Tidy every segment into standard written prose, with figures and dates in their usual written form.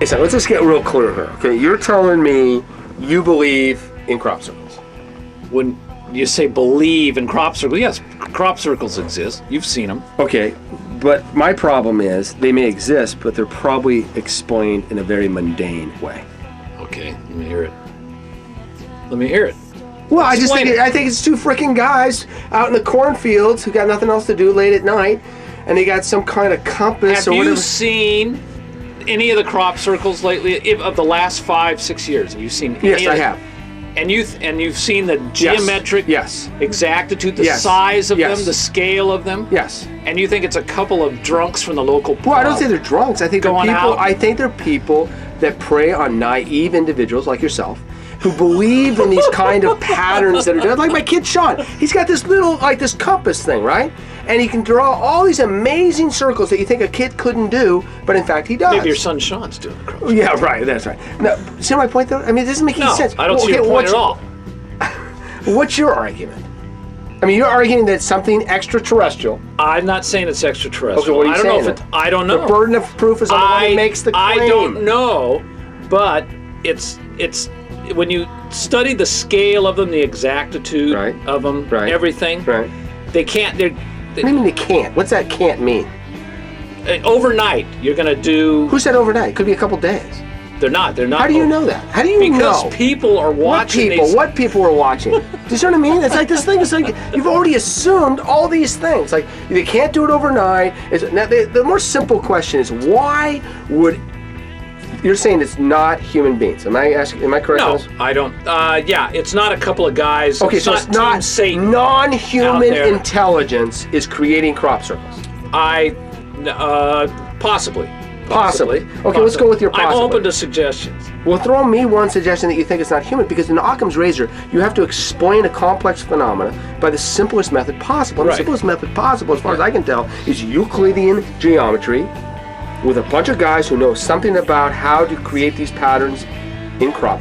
So let's just get real clear here. Okay, you're telling me you believe in crop circles. When you say believe in crop circles, yes, crop circles exist. You've seen them. Okay, but my problem is they may exist, but they're probably explained in a very mundane way. Okay, let me hear it. Let me hear it. Well, I think it's two freaking guys out in the cornfields who got nothing else to do late at night, and they got some kind of compass or whatever. Have you seen any of the crop circles lately of the last 5-6 years? Have you seen any? Yes, I have. And you've seen the geometric exactitude, the size of them, the scale of them? Yes. And you think it's a couple of drunks from the local pub? Well, I don't say they're drunks. I think they're people. Out? I think they're people that prey on naive individuals like yourself, who believe in these kind of patterns that are done. Like my kid Sean, he's got this little, like this compass thing, right? And he can draw all these amazing circles that you think a kid couldn't do, but in fact he does. Maybe your son Sean's doing the crop. Yeah, right. That's right. Now, see my point though? I mean, it doesn't make any sense. I don't see your point at all. What's your argument? I mean, you're arguing that it's something extraterrestrial. I'm not saying it's extraterrestrial. Okay, what are you saying? I don't know. The burden of proof is on the one who makes the claim. I don't know, but it's when you study the scale of them, the exactitude of them, everything. Right. They can't. What do you mean they can't? What's that can't mean? Overnight, you're going to do. Who said overnight? Could be a couple days. They're not. How do you know that? How do you know? Because people are watching. What people are watching? Do you see what I mean? It's like this thing. It's like you've already assumed all these things. Like they can't do it overnight. Now, the more simple question is why would you're saying it's not human beings? Am I correct? No, I don't. Yeah, it's not a couple of guys. Okay, so it's not Satan. Non-human intelligence is creating crop circles. Possibly. Possibly. Okay, let's go with your possibly. I'm open to suggestions. Well, throw me one suggestion that you think it's not human, because in Occam's razor, you have to explain a complex phenomena by the simplest method possible. And the simplest method possible, as far as I can tell, is Euclidean geometry with a bunch of guys who know something about how to create these patterns in crop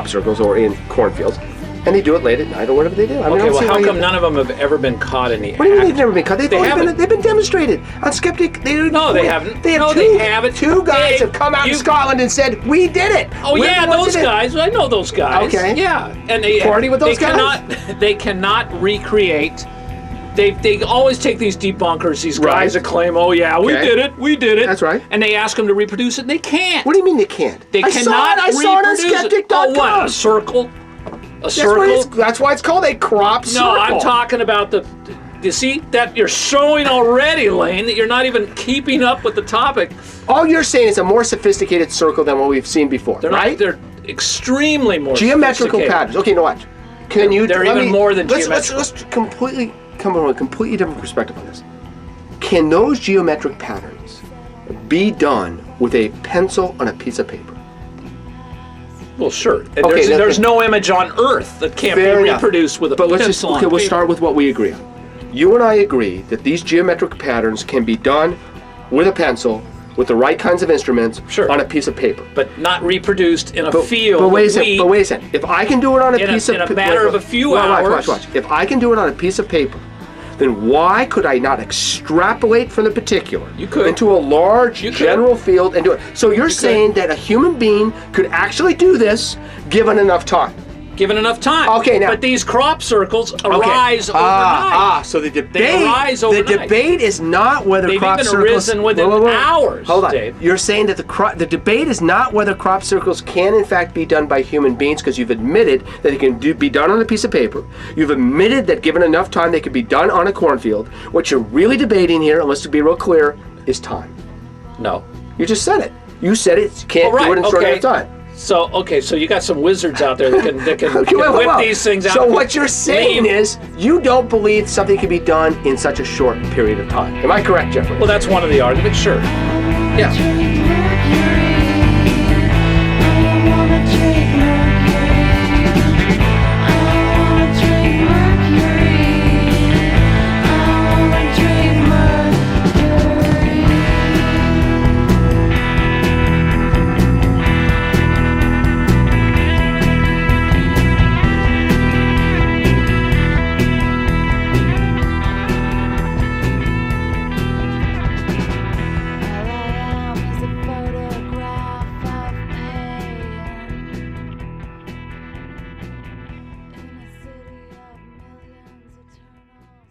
circles or in cornfields. And they do it late at night or whatever they do. I mean, okay, well, how come none of them have ever been caught in the act? What do you mean they've never been caught? They've been demonstrated. On Skeptic, No, they haven't. They haven't. Two guys have come out in Scotland and said, we did it. Oh, yeah, those guys. I know those guys. Okay. Yeah. And they party with those guys? They cannot recreate. They always take these debunkers, these guys that claim, oh yeah, we did it. That's right. And they ask them to reproduce it, and they can't. What do you mean they can't? They cannot reproduce it. I saw it on Skeptic.com. Oh, what, a circle? A circle? That's why it's called a crop circle. No, I'm talking about you see, that you're showing already, Lane, that you're not even keeping up with the topic. All you're saying is a more sophisticated circle than what we've seen before, right? They're extremely more geometrical patterns. Okay, now watch. They're even more than geometrical. Let's completely come from a completely different perspective on this. Can those geometric patterns be done with a pencil on a piece of paper? Well, sure. There's no image on Earth that can't be reproduced with a pencil on paper. We'll start with what we agree on. You and I agree that these geometric patterns can be done with a pencil, with the right kinds of instruments, on a piece of paper. But not reproduced in a field. But wait a second. If I can do it on a piece of paper. In a matter of a few hours. Watch. If I can do it on a piece of paper, then why could I not extrapolate from the particular into a large general field and do it? So you're saying that a human being could actually do this given enough time? Given enough time. Okay, now. But these crop circles arise overnight. So the debate. They arise overnight. The debate is not whether crop circles. They've even arisen within hours. Hold on. Dave. You're saying that the debate is not whether crop circles can in fact be done by human beings, because you've admitted that it can be done on a piece of paper. You've admitted that given enough time they could be done on a cornfield. What you're really debating here, and let's be real clear, is time. No. You just said it. You said it can't do it in short enough time. So you got some wizards out there that can whip these things out. So what you're saying is you don't believe something can be done in such a short period of time. Am I correct, Jeffrey? Well, that's one of the arguments, sure. Yes.